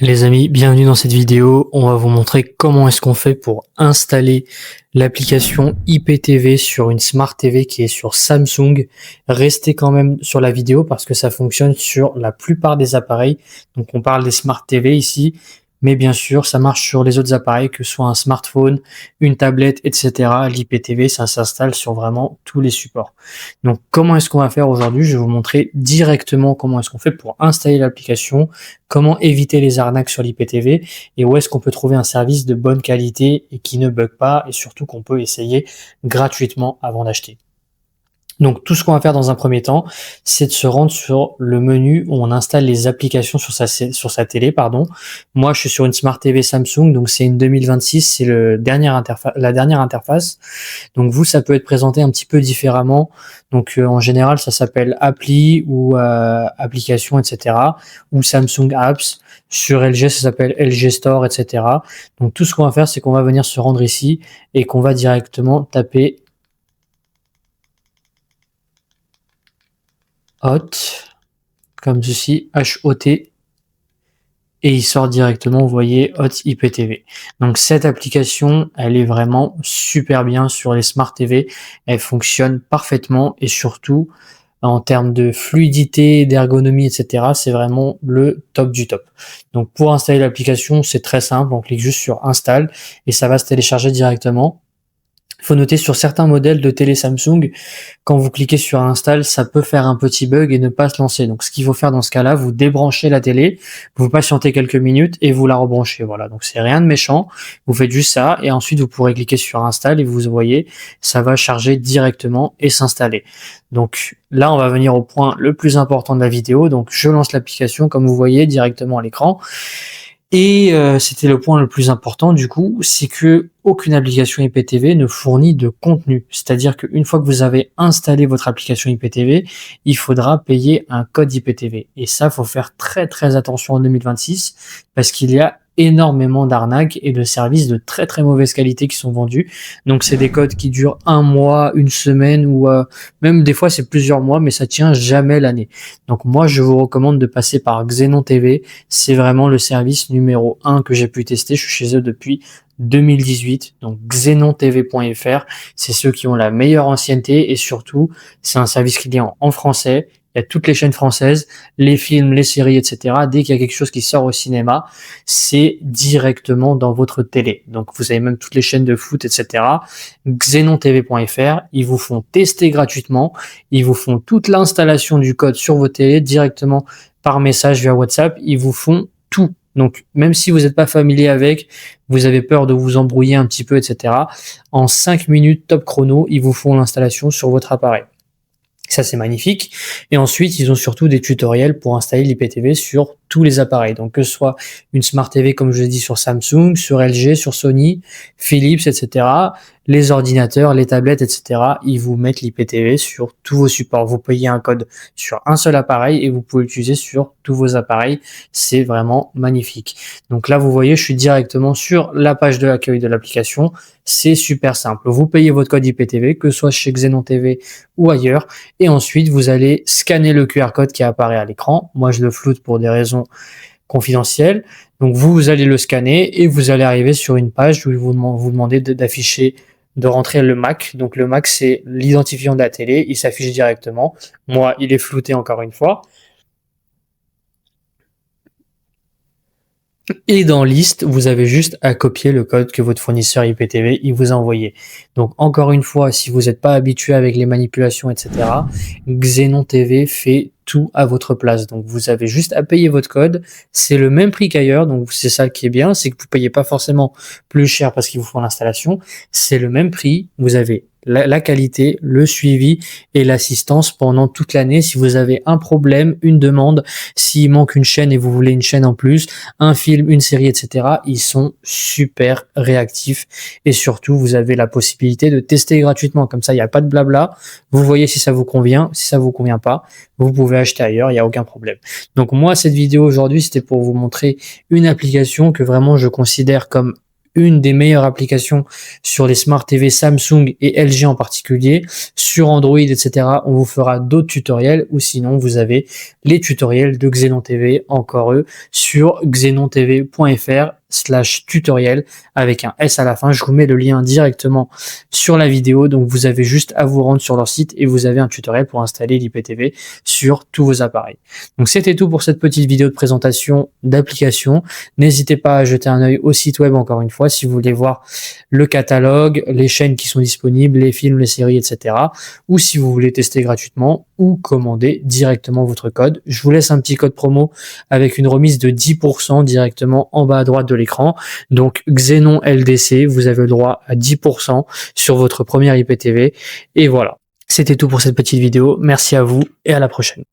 Les amis, bienvenue dans cette vidéo. On va vous montrer comment est-ce qu'on fait pour installer l'application IPTV sur une Smart TV qui est sur Samsung. Restez quand même sur la vidéo parce que ça fonctionne sur la plupart des appareils. Donc on parle des Smart TV ici, mais bien sûr ça marche sur les autres appareils, que ce soit un smartphone, une tablette, etc. L'IPTV, ça s'installe sur vraiment tous les supports. Donc comment est-ce qu'on va faire aujourd'hui? Je vais vous montrer directement comment est-ce qu'on fait pour installer l'application, comment éviter les arnaques sur l'IPTV et où est-ce qu'on peut trouver un service de bonne qualité et qui ne bug pas, et surtout qu'on peut essayer gratuitement avant d'acheter. Donc tout ce qu'on va faire dans un premier temps, c'est de se rendre sur le menu où on installe les applications sur sa télé. Moi, je suis sur une Smart TV Samsung, donc c'est une 2026, c'est la dernière interface. Donc vous, ça peut être présenté un petit peu différemment. Donc en général, ça s'appelle Appli ou Applications, etc. ou Samsung Apps. Sur LG, ça s'appelle LG Store, etc. Donc tout ce qu'on va faire, c'est qu'on va venir se rendre ici et qu'on va directement taper Hot, comme ceci, H-O-T, et il sort directement, vous voyez, Hot IPTV. Donc cette application, elle est vraiment super bien sur les Smart TV, elle fonctionne parfaitement et surtout, en termes de fluidité, d'ergonomie, etc., c'est vraiment le top du top. Donc pour installer l'application, c'est très simple, on clique juste sur Install et ça va se télécharger directement. Il faut noter sur certains modèles de télé Samsung, quand vous cliquez sur Install, ça peut faire un petit bug et ne pas se lancer. Donc ce qu'il faut faire dans ce cas-là, vous débranchez la télé, vous patientez quelques minutes et vous la rebranchez. Voilà, donc c'est rien de méchant, vous faites juste ça et ensuite vous pourrez cliquer sur Install et vous voyez, ça va charger directement et s'installer. Donc là, on va venir au point le plus important de la vidéo. Donc je lance l'application comme vous voyez directement à l'écran. Et c'était le point le plus important du coup, c'est que aucune application IPTV ne fournit de contenu. C'est-à-dire qu'une fois que vous avez installé votre application IPTV, il faudra payer un code IPTV. Et ça, faut faire très très attention en 2026 parce qu'il y a énormément d'arnaques et de services de très très mauvaise qualité qui sont vendus. Donc c'est des codes qui durent un mois, une semaine ou même des fois c'est plusieurs mois, mais ça tient jamais l'année. Donc moi je vous recommande de passer par Xenon TV. C'est vraiment le service numéro 1 que j'ai pu tester. Je suis chez eux depuis 2018, donc xenontv.fr, c'est ceux qui ont la meilleure ancienneté et surtout c'est un service client en français. Il y a toutes les chaînes françaises, les films, les séries, etc. Dès qu'il y a quelque chose qui sort au cinéma, c'est directement dans votre télé. Donc vous avez même toutes les chaînes de foot, etc. xenontv.fr, ils vous font tester gratuitement, ils vous font toute l'installation du code sur vos télés directement par message via WhatsApp, ils vous font tout. Donc, même si vous n'êtes pas familier avec, vous avez peur de vous embrouiller un petit peu, etc. En 5 minutes top chrono, ils vous font l'installation sur votre appareil. Ça, c'est magnifique. Et ensuite, ils ont surtout des tutoriels pour installer l'IPTV sur tous les appareils. Donc, que ce soit une Smart TV, comme je l'ai dit, sur Samsung, sur LG, sur Sony, Philips, etc., les ordinateurs, les tablettes, etc., ils vous mettent l'IPTV sur tous vos supports. Vous payez un code sur un seul appareil et vous pouvez l'utiliser sur tous vos appareils. C'est vraiment magnifique. Donc là, vous voyez, je suis directement sur la page de l'accueil de l'application. C'est super simple. Vous payez votre code IPTV, que ce soit chez Xenon TV ou ailleurs. Et ensuite, vous allez scanner le QR code qui apparaît à l'écran. Moi, je le floute pour des raisons confidentielles. Donc, vous allez le scanner et vous allez arriver sur une page où vous demandez d'afficher, de rentrer le MAC. Donc, le MAC, c'est l'identifiant de la télé. Il s'affiche directement. Moi, il est flouté encore une fois. Et dans liste, vous avez juste à copier le code que votre fournisseur IPTV il vous a envoyé. Donc encore une fois, si vous n'êtes pas habitué avec les manipulations, etc., Xenon TV fait tout à votre place. Donc vous avez juste à payer votre code. C'est le même prix qu'ailleurs. Donc c'est ça qui est bien, c'est que vous payez pas forcément plus cher parce qu'ils vous font l'installation. C'est le même prix. Vous avez la qualité, le suivi et l'assistance pendant toute l'année. Si vous avez un problème, une demande, s'il manque une chaîne et vous voulez une chaîne en plus, un film, une série, etc., ils sont super réactifs et surtout, vous avez la possibilité de tester gratuitement. Comme ça, il n'y a pas de blabla. Vous voyez si ça vous convient. Si ça vous convient pas, vous pouvez acheter ailleurs, il n'y a aucun problème. Donc moi, cette vidéo aujourd'hui, c'était pour vous montrer une application que vraiment je considère comme une des meilleures applications sur les Smart TV Samsung et LG en particulier. Sur Android, etc., on vous fera d'autres tutoriels, ou sinon vous avez les tutoriels de Xenon TV, encore eux, sur xenontv.fr/tutoriel avec un S à la fin. Je vous mets le lien directement sur la vidéo, donc vous avez juste à vous rendre sur leur site et vous avez un tutoriel pour installer l'IPTV sur tous vos appareils. Donc c'était tout pour cette petite vidéo de présentation d'application. N'hésitez pas à jeter un œil au site web, encore une fois, si vous voulez voir le catalogue, les chaînes qui sont disponibles, les films, les séries, etc. Ou si vous voulez tester gratuitement ou commander directement votre code. Je vous laisse un petit code promo avec une remise de 10% directement en bas à droite de l'écran. Donc Xenon LDC, vous avez le droit à 10% sur votre première IPTV. Et voilà, c'était tout pour cette petite vidéo. Merci à vous et à la prochaine.